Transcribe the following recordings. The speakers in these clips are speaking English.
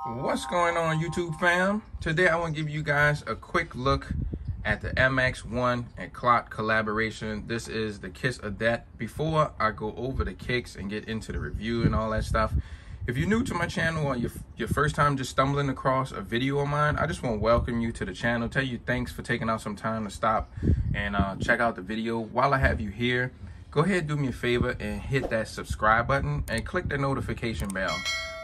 What's going on, YouTube fam? Today I want to give you guys a quick look at the MX1 and Clot collaboration. This is the Kiss of Death. Before I go over the kicks and get into the review and all that stuff, if you're new to my channel or your first time just stumbling across a video of mine, I just want to welcome you to the channel. Tell you thanks for taking out some time to stop and check out the video. While I have you here, go ahead, do me a favor and hit that subscribe button and click the notification bell.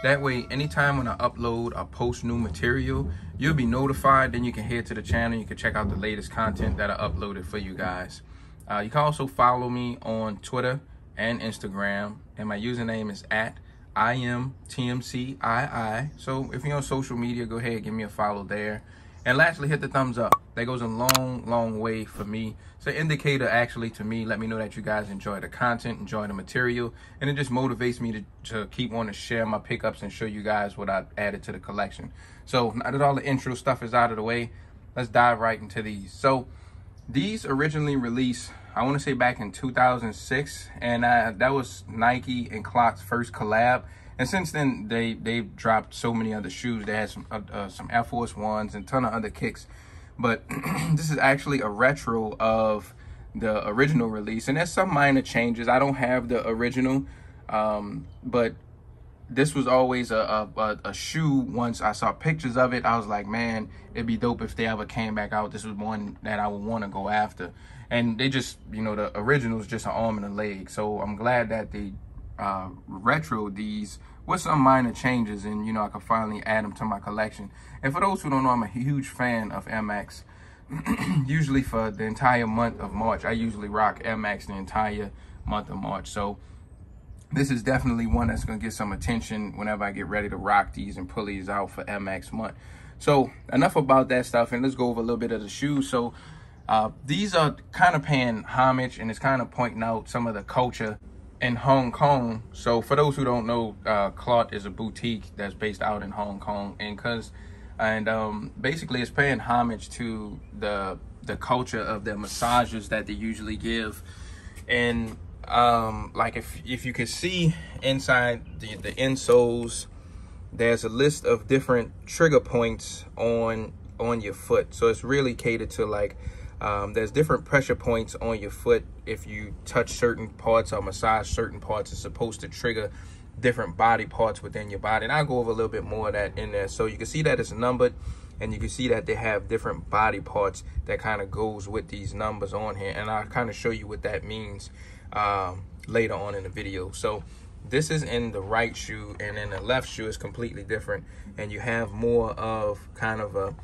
That way, anytime when I upload or post new material, you'll be notified. Then you can head to the channel. You can check out the latest content that I uploaded for you guys. You can also follow me on Twitter and Instagram. And my username is @IamTMCII. So if you're on social media, go ahead, give me a follow there. And lastly, hit the thumbs up. That goes a long way for me. It's an indicator actually to me. Let me know that you guys enjoy the content, enjoy the material, and it just motivates me to keep wanting to share my pickups and show you guys what I added to the collection. So now that all the intro stuff is out of the way, let's dive right into these. So these originally released, I want to say back in 2006, and that was Nike and Clot's first collab. And since then, they've dropped so many other shoes. They had some Air Force Ones and a ton of other kicks. But this is actually a retro of the original release. And there's some minor changes. I don't have the original, but this was always a shoe. Once I saw pictures of it, I was like, man, it'd be dope if they ever came back out. This was one that I would want to go after. And they just, you know, the original is just an arm and a leg. So I'm glad that they retro these with some minor changes, and you know, I could finally add them to my collection. And for those who don't know, I'm a huge fan of MX. Usually for the entire month of March, I usually rock MX the entire month of March. So this is definitely one that's gonna get some attention whenever I get ready to rock these and pull these out for MX month. So enough about that stuff, and let's go over a little bit of the shoes. So these are kind of paying homage, and it's kind of pointing out some of the culture in Hong Kong. So for those who don't know, Clot is a boutique that's based out in Hong Kong, and basically it's paying homage to the culture of the massages that they usually give. And like if you can see inside the insoles, there's a list of different trigger points on your foot. So it's really catered to, like, there's different pressure points on your foot. If you touch certain parts or massage certain parts, it's supposed to trigger different body parts within your body. And I'll go over a little bit more of that in there. So you can see that it's numbered, and you can see that they have different body parts that kind of goes with these numbers on here. And I'll kind of show you what that means later on in the video. So this is in the right shoe, and in the left shoe is completely different. And you have more of kind of a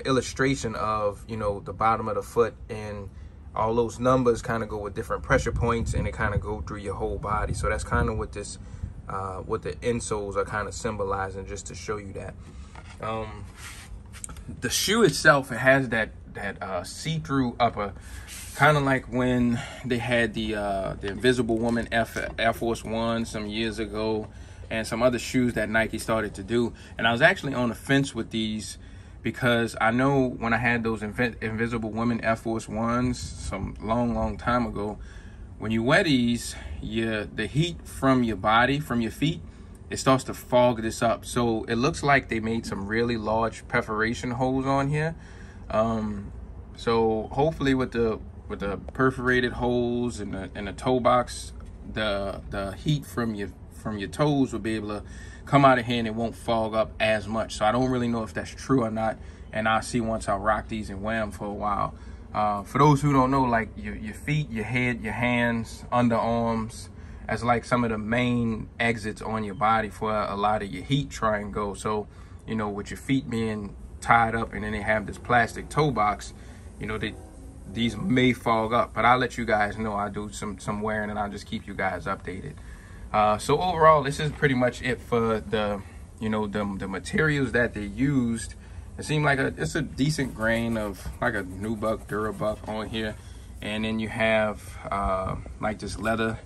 illustration of, you know, the bottom of the foot, and all those numbers kind of go with different pressure points, and it kind of go through your whole body. So that's kind of what this what the insoles are kind of symbolizing, just to show you that. The shoe itself, it has that see-through upper, kind of like when they had the Invisible Woman Air Force One some years ago, and some other shoes that Nike started to do. And I was actually on the fence with these, because I know when I had those Invisible Woman Air Force Ones some long time ago, when you wear these, the heat from your body, from your feet, it starts to fog this up. So it looks like they made some really large perforation holes on here. So hopefully with the perforated holes and the toe box, the heat from your toes will be able to come out of here, and it won't fog up as much. So I don't really know if that's true or not, and I'll see once I rock these and wear them for a while. For those who don't know, like your feet, your head, your hands, underarms, as like some of the main exits on your body for a lot of your heat try and go. So, you know, with your feet being tied up, and then they have this plastic toe box, you know, these may fog up. But I'll let you guys know. I'll do some wearing, and I'll just keep you guys updated. So overall, this is pretty much it for the materials that they used. It seemed like it's a decent grain of like a Nubuck, Durabuck on here. And then you have like this leather,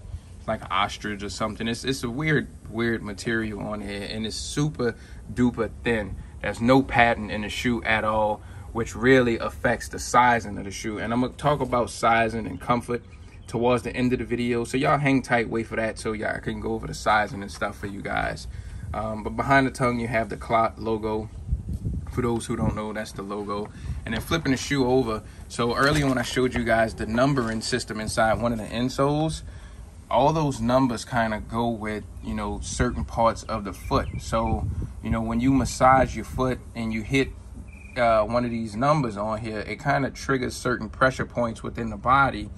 like an ostrich or something. It's a weird material on here, and it's super duper thin. There's no padding in the shoe at all, which really affects the sizing of the shoe. And I'm gonna talk about sizing and comfort towards the end of the video, so y'all hang tight, wait for that, so y'all can go over the sizing and stuff for you guys. But behind the tongue, you have the Clot logo. For those who don't know, that's the logo. And then flipping the shoe over. So earlier when I showed you guys the numbering system inside one of the insoles, all those numbers kind of go with, you know, certain parts of the foot. So, you know, when you massage your foot and you hit one of these numbers on here, it kind of triggers certain pressure points within the body,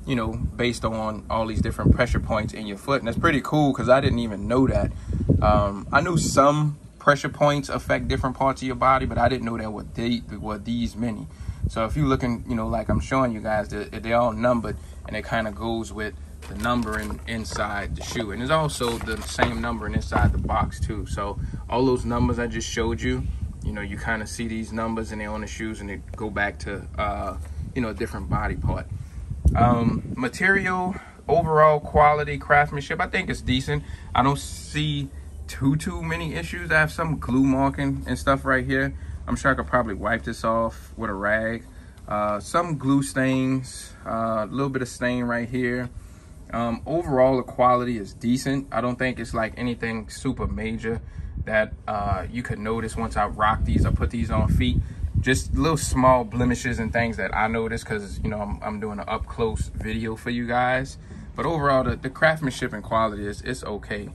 you know, based on all these different pressure points in your foot. And that's pretty cool because I didn't even know that. I knew some pressure points affect different parts of your body, but I didn't know that were these many. So if you're looking, you know, like I'm showing you guys, they're all numbered, and it kind of goes with the numbering inside the shoe. And there's also the same numbering inside the box too. So all those numbers I just showed you, you know, you kind of see these numbers and they're on the shoes and they go back to, you know, a different body part. Material, overall quality, craftsmanship, I think it's decent. I don't see too many issues. I have some glue marking and stuff right here. I'm sure I could probably wipe this off with a rag. Some glue stains, a little bit of stain right here. Overall, the quality is decent. I don't think it's like anything super major that you could notice once I rock these or put these on feet. Just little small blemishes and things that I noticed because, you know, I'm doing an up close video for you guys. But overall, the craftsmanship and quality it's okay.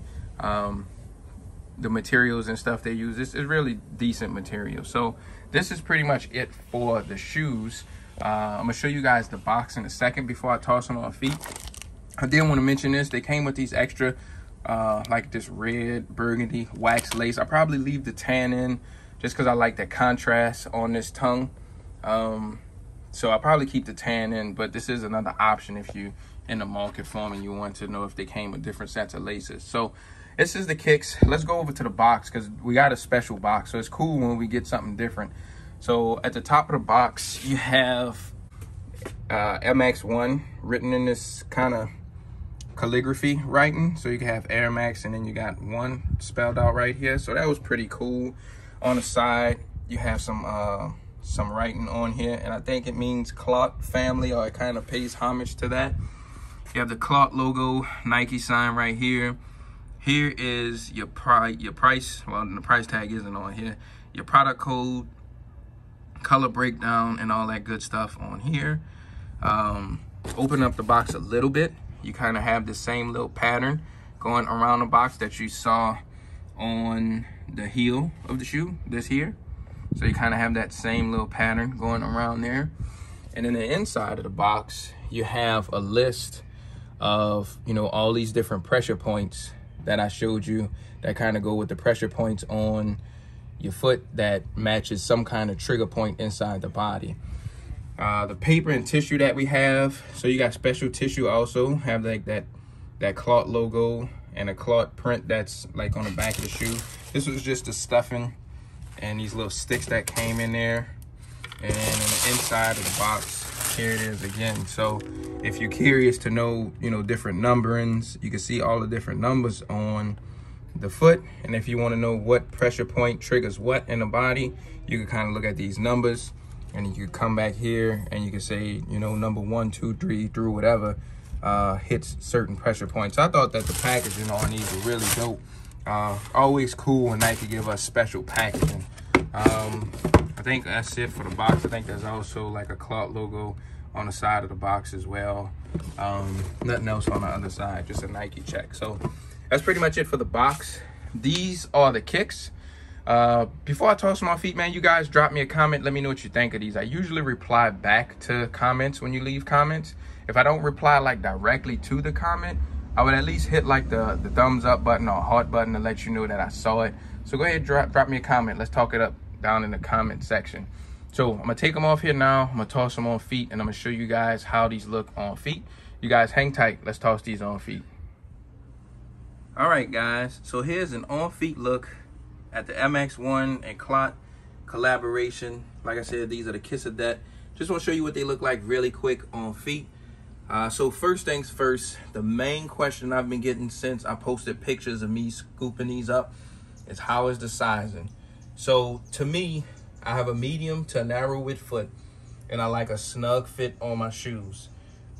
The materials and stuff they use is really decent material. So this is pretty much it for the shoes. I'm gonna show you guys the box in a second before I toss them on feet. I did want to mention this. They came with these extra like this red burgundy wax lace. I probably leave the tan in just because I like the contrast on this tongue. So I'll probably keep the tan in, but this is another option if you in the market for them and you want to know if they came with different sets of laces. So this is the kicks. Let's go over to the box because we got a special box. So it's cool when we get something different. So at the top of the box, you have MX1 written in this kind of calligraphy writing. So you can have Air Max and then you got 1 spelled out right here. So that was pretty cool. On the side, you have some writing on here. And I think it means Clot family, or it kind of pays homage to that. You have the Clot logo, Nike sign right here. Here is your price. Well, the price tag isn't on here. Your product code, color breakdown, and all that good stuff on here. Open up the box a little bit. You kind of have the same little pattern going around the box that you saw on the heel of the shoe, this here. So you kind of have that same little pattern going around there. And then the inside of the box, you have a list of, you know, all these different pressure points that I showed you that kind of go with the pressure points on your foot that matches some kind of trigger point inside the body. The paper and tissue that we have, so you got special tissue also, have like that Clot logo and a Clot print that's like on the back of the shoe. This was just the stuffing and these little sticks that came in there. And in the inside of the box, here it is again. So if you're curious to know, you know, different numberings, you can see all the different numbers on the foot. And if you want to know what pressure point triggers what in the body, you can kind of look at these numbers and you can come back here and you can say, you know, number 1, 2, 3 through whatever hits certain pressure points. I thought that the packaging on these were really dope. Always cool when Nike give us special packaging. I think that's it for the box. I think there's also like a Clot logo on the side of the box as well. Nothing else on the other side, just a Nike check. So that's pretty much it for the box. These are the kicks. Before I toss my feet, man, you guys drop me a comment. Let me know what you think of these. I usually reply back to comments when you leave comments. If I don't reply like directly to the comment, I would at least hit like the thumbs up button or heart button to let you know that I saw it. So go ahead, drop me a comment. Let's talk it up down in the comment section. So I'm gonna take them off here now. I'm gonna toss them on feet and I'm gonna show you guys how these look on feet. You guys hang tight. Let's toss these on feet. All right, guys. So here's an on feet look at the MX1 and Clot collaboration. Like I said, these are the Kiss of Death. Just want to show you what they look like really quick on feet. So first things first, the main question I've been getting since I posted pictures of me scooping these up is how is the sizing? So to me, I have a medium to narrow width foot and I like a snug fit on my shoes.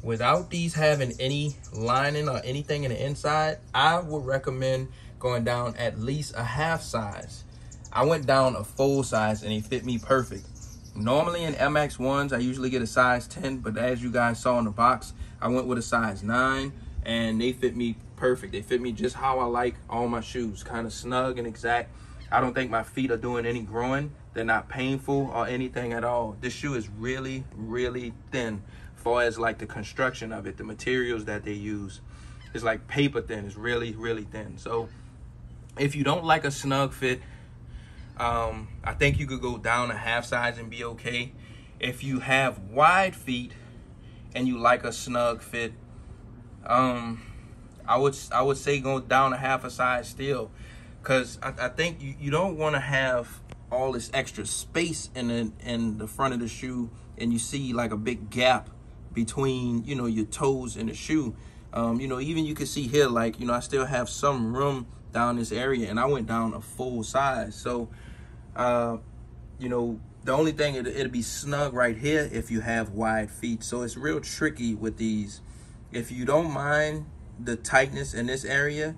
Without these having any lining or anything in the inside, I would recommend going down at least a half size. I went down a full size and they fit me perfect. Normally in MX 1s, I usually get a size 10, but as you guys saw in the box, I went with a size 9 and they fit me perfect. They fit me just how I like all my shoes, kind of snug and exact. I don't think my feet are doing any growing. They're not painful or anything at all. This shoe is really, really thin as far as like the construction of it, the materials that they use. It's like paper thin. It's really, really thin. So if you don't like a snug fit, I think you could go down a half size and be okay. If you have wide feet and you like a snug fit, I would say go down a half a size still, because I think you don't want to have all this extra space in the front of the shoe and you see like a big gap between, you know, your toes and the shoe. You know, even you can see here, like, you know, I still have some room down this area and I went down a full size. So you know, the only thing, it'll be snug right here if you have wide feet. So it's real tricky with these. If you don't mind the tightness in this area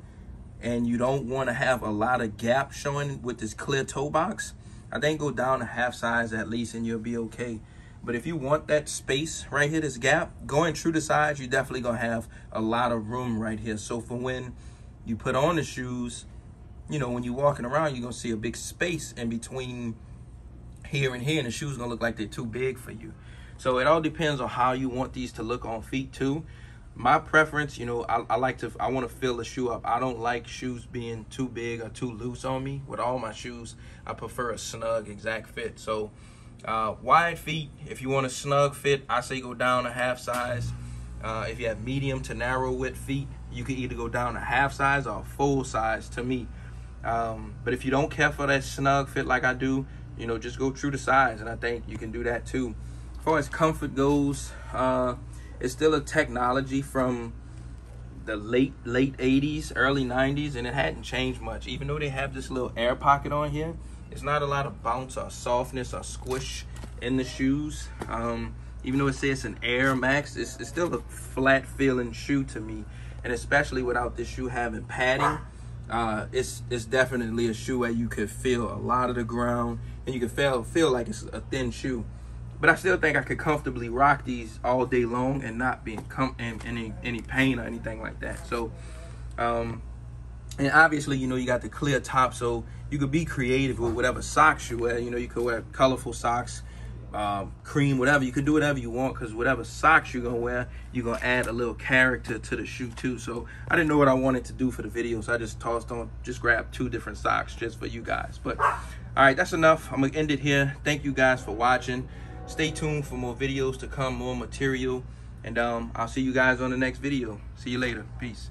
and you don't want to have a lot of gap showing with this clear toe box, I think go down a half size at least and you'll be okay. But if you want that space right here, this gap, going true to size, you're definitely gonna have a lot of room right here. So for when you put on the shoes, you know, when you're walking around, you're gonna see a big space in between here and here, and the shoes gonna look like they're too big for you. So it all depends on how you want these to look on feet too. My preference, you know, I want to fill the shoe up. I don't like shoes being too big or too loose on me. With all my shoes, I prefer a snug, exact fit. So wide feet, if you want a snug fit, I say go down a half size. If you have medium to narrow width feet, you can either go down a half size or a full size to me. But if you don't care for that snug fit like I do, you know, just go true to size, and I think you can do that too. As far as comfort goes, it's still a technology from the late 80s, early 90s, and it hadn't changed much. Even though they have this little air pocket on here, it's not a lot of bounce or softness or squish in the shoes. Even though it says an Air Max, it's still a flat feeling shoe to me. And especially without this shoe having padding, it's definitely a shoe where you could feel a lot of the ground and you can feel like it's a thin shoe. But I still think I could comfortably rock these all day long and not be in any pain or anything like that. So, and obviously, you know, you got the clear top, so you could be creative with whatever socks you wear. You know, you could wear colorful socks, cream, whatever. You can do whatever you want, because whatever socks you're gonna wear, you're gonna add a little character to the shoe too. So I didn't know what I wanted to do for the video, so I just grabbed 2 different socks just for you guys. But all right, that's enough. I'm gonna end it here. Thank you guys for watching. Stay tuned for more videos to come, more material, and I'll see you guys on the next video. See you later. Peace.